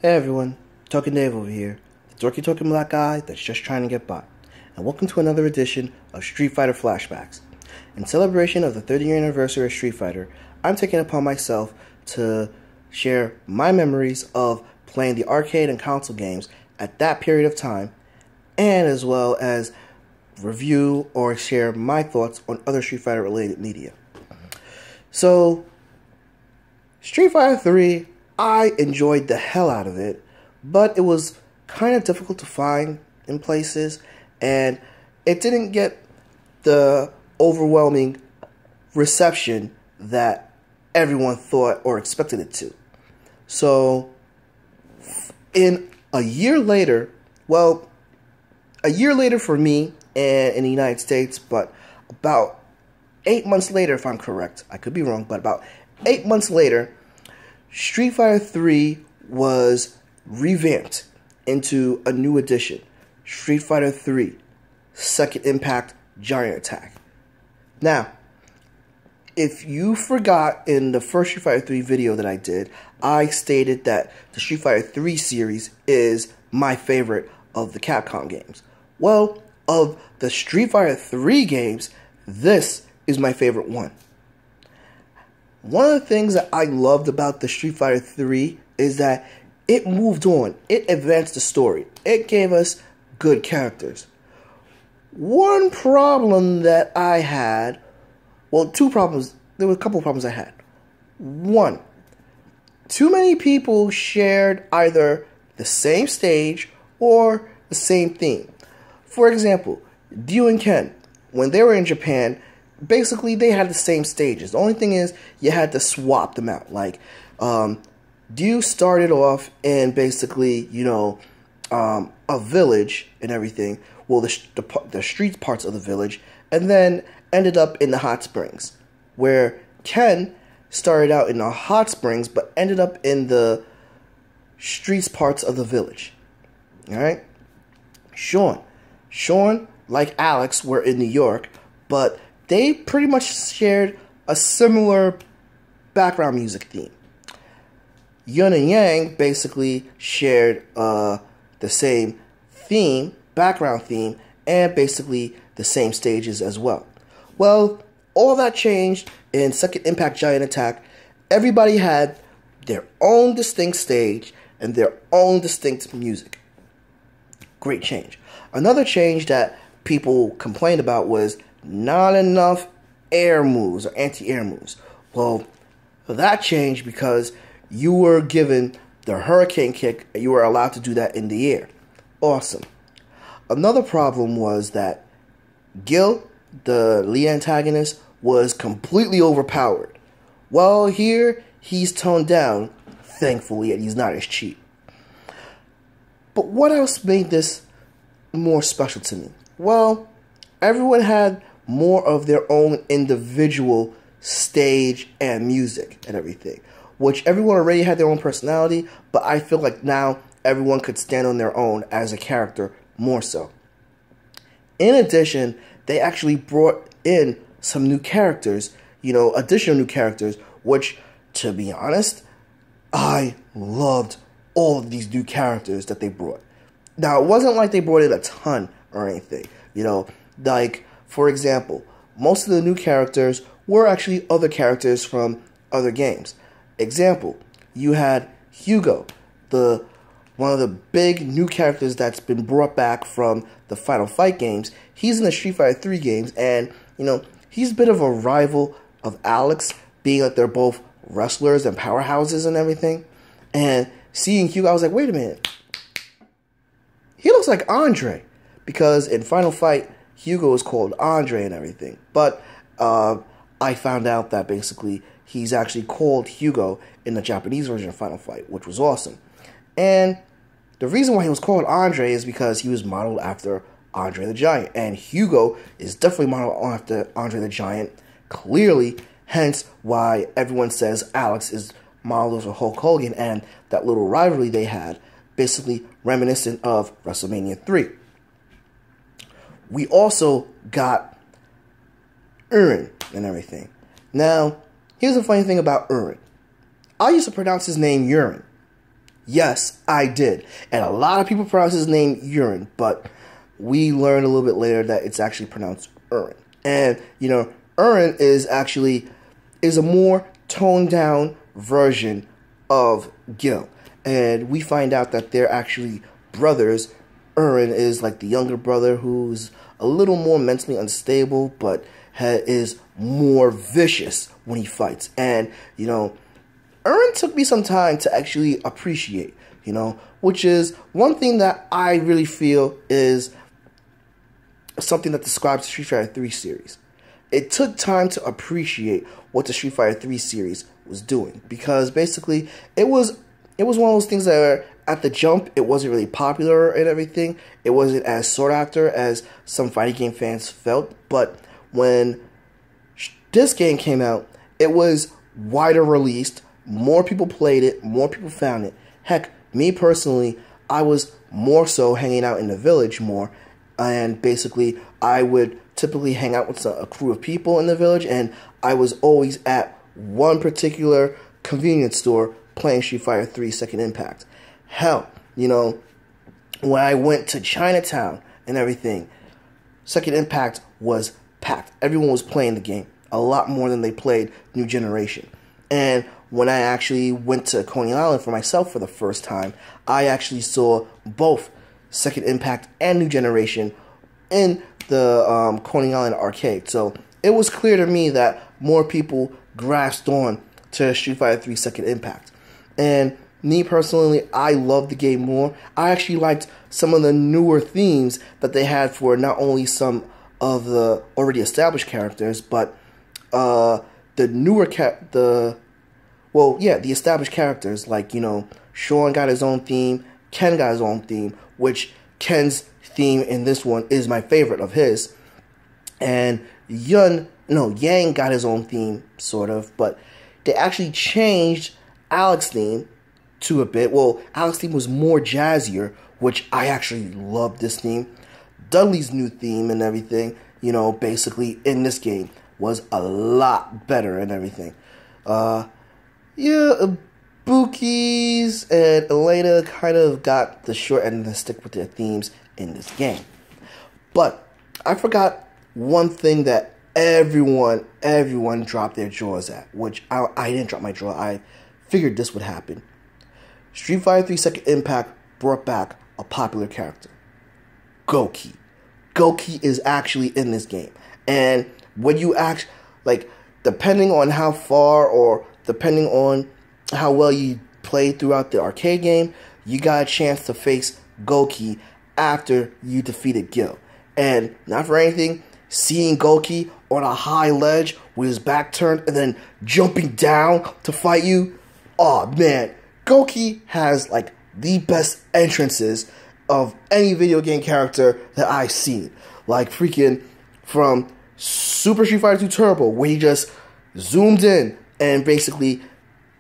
Hey everyone, Talking Dave over here, the dorky talking black guy that's just trying to get by, and welcome to another edition of Street Fighter Flashbacks. In celebration of the 30-year anniversary of Street Fighter, I'm taking it upon myself to share my memories of playing the arcade and console games at that period of time, and as well as review or share my thoughts on other Street Fighter related media. So, Street Fighter 3, I enjoyed the hell out of it, but it was kind of difficult to find in places, and it didn't get the overwhelming reception that everyone thought or expected it to. So, a year later for me and in the United States, but about 8 months later, if I'm correct, I could be wrong, but about 8 months later, Street Fighter 3 was revamped into a new edition, Street Fighter 3 Second Impact Giant Attack. Now, if you forgot in the first Street Fighter 3 video that I did, I stated that the Street Fighter 3 series is my favorite of the Capcom games. Well, of the Street Fighter 3 games, this is my favorite one. One of the things that I loved about the Street Fighter 3 is that it moved on. It advanced the story. It gave us good characters. One problem that I had, well, two problems. There were a couple of problems I had. One, too many people shared either the same stage or the same theme. For example, Ryu and Ken, when they were in Japan, basically they had the same stages. The only thing is you had to swap them out. Like, Ryu started off in basically, a village and everything. Well, the street parts of the village, and then ended up in the hot springs, where Ken started out in the hot springs, but ended up in the streets parts of the village. All right, Sean, like Alex, were in New York, but they pretty much shared a similar background music theme. Yun and Yang basically shared the same theme, background theme, and basically the same stages as well. Well, all that changed in Second Impact Giant Attack. Everybody had their own distinct stage and their own distinct music. Great change. Another change that people complained about was not enough air moves or anti-air moves. Well, that changed because you were given the hurricane kick and you were allowed to do that in the air. Awesome. Another problem was that Gil, the lead antagonist, was completely overpowered. Well, here he's toned down, thankfully, and he's not as cheap. But what else made this more special to me? Well, everyone had more of their own individual stage and music and everything, which everyone already had their own personality, but I feel like now everyone could stand on their own as a character more so. In addition, they actually brought in some new characters, additional new characters, which, to be honest, I loved all of these new characters that they brought. Now, it wasn't like they brought in a ton or anything, like, for example, most of the new characters were actually other characters from other games. Example, you had Hugo, one of the big new characters that's been brought back from the Final Fight games. He's in the Street Fighter 3 games, and, he's a bit of a rival of Alex, being that they're both wrestlers and powerhouses and everything. And seeing Hugo, I was like, wait a minute. He looks like Andre, because in Final Fight, Hugo is called Andre and everything. But I found out that basically he's actually called Hugo in the Japanese version of Final Fight, which was awesome. And the reason why he was called Andre is because he was modeled after Andre the Giant. And Hugo is definitely modeled after Andre the Giant, clearly, hence why everyone says Alex is modeled after Hulk Hogan, and that little rivalry they had, basically reminiscent of WrestleMania 3. We also got Urin and everything. Now, here's the funny thing about Urin. I used to pronounce his name Urine. Yes, I did. And a lot of people pronounce his name Urine, but we learned a little bit later that it's actually pronounced Urin. And, you know, Urin is a more toned down version of Gil. And we find out that they're actually brothers. Urin is like the younger brother who's a little more mentally unstable, but is more vicious when he fights. And, you know, Urin took me some time to actually appreciate, you know, which is one thing that I really feel is something that describes the Street Fighter 3 series. It took time to appreciate what the Street Fighter 3 series was doing, because basically it was one of those things that at the jump it wasn't really popular and everything. It wasn't as sought after as some fighting game fans felt, but when this game came out, it was wider released, more people played it, more people found it. Heck, me personally, I was more so hanging out in the village more, and basically I would typically hang out with a crew of people in the village, and I was always at one particular convenience store playing Street Fighter 3 Second Impact. Hell, you know, when I went to Chinatown and everything, Second Impact was packed. Everyone was playing the game a lot more than they played New Generation. And when I actually went to Coney Island for myself for the first time, I actually saw both Second Impact and New Generation in the Coney Island arcade. So it was clear to me that more people grasped on to Street Fighter 3 Second Impact. And me personally, I loved the game more. I actually liked some of the newer themes that they had for not only some of the already established characters, but the established characters, like, you know, Sean got his own theme, Ken got his own theme, which Ken's theme in this one is my favorite of his. And Yang got his own theme, sort of, but they actually changed Alex's theme to a bit. Well, Alex's theme was more jazzier, which I actually loved this theme. Dudley's new theme and everything, you know, basically in this game was a lot better and everything. Buki's and Elena kind of got the short end of the stick with their themes in this game. But I forgot one thing that everyone dropped their jaws at, which I didn't drop my jaw. I figured this would happen. Street Fighter 3 Second Impact brought back a popular character, Goki. Goki is actually in this game. And when you depending on how far or depending on how well you played throughout the arcade game, you got a chance to face Goki after you defeated Gil. And not for anything, seeing Goki on a high ledge with his back turned and then jumping down to fight you, oh man, Goki has like the best entrances of any video game character that I've seen. Like freaking from Super Street Fighter 2 Turbo, where he just zoomed in and basically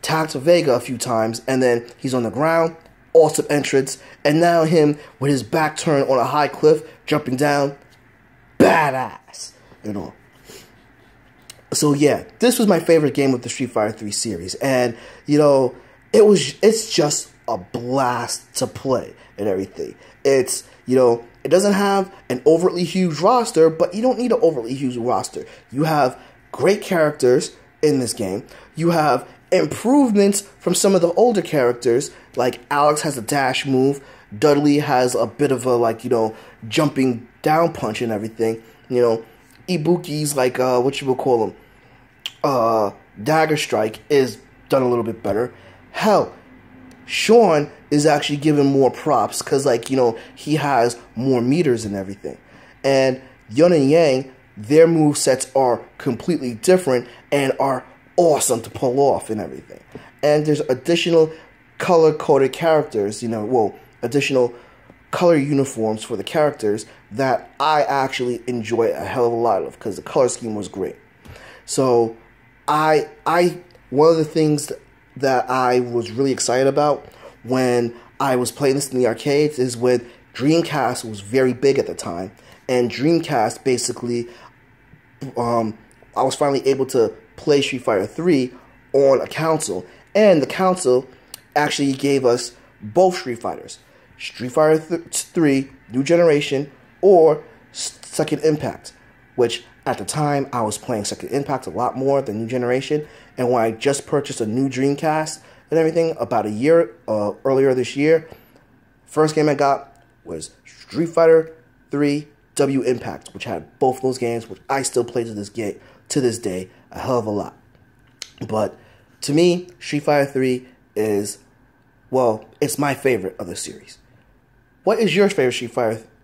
tapped Vega a few times, and then he's on the ground, awesome entrance, and now him with his back turned on a high cliff, jumping down, badass, you know. So yeah, this was my favorite game of the Street Fighter 3 series, and you know, it's just a blast to play and everything. It's, you know, it doesn't have an overtly huge roster, but you don't need an overtly huge roster. You have great characters in this game. You have improvements from some of the older characters, like Alex has a dash move, Dudley has a bit of a, like, you know, jumping down punch and everything. You know, Ibuki's like, what you would call him, Dagger Strike is done a little bit better. Hell, Sean is actually given more props because, like, you know, he has more meters and everything. And Yun and Yang, their movesets are completely different and are awesome to pull off and everything. And there's additional color-coded characters, you know, well, additional color uniforms for the characters that I actually enjoy a hell of a lot of because the color scheme was great. So, one of the things that I was really excited about when I was playing this in the arcades is when Dreamcast was very big at the time. And Dreamcast basically, I was finally able to play Street Fighter 3 on a console. And the console actually gave us both Street Fighters. Street Fighter 3, New Generation, or Second Impact, which at the time I was playing Second Impact a lot more than New Generation, and when I just purchased a new Dreamcast and everything about a year earlier this year, first game I got was Street Fighter 3 W Impact, which had both those games, which I still play to this day a hell of a lot. But to me, Street Fighter 3 is, well, it's my favorite of the series. What is your favorite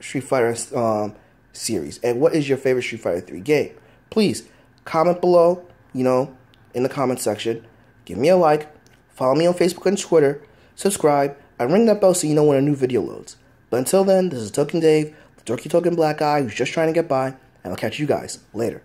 Street Fighter series, and what is your favorite Street Fighter 3 game? Please comment below, in the comment section. Give me a like, follow me on Facebook and Twitter, subscribe, and ring that bell so you know when a new video loads. But until then, this is Token Dave, the dorky token black guy who's just trying to get by, and I'll catch you guys later.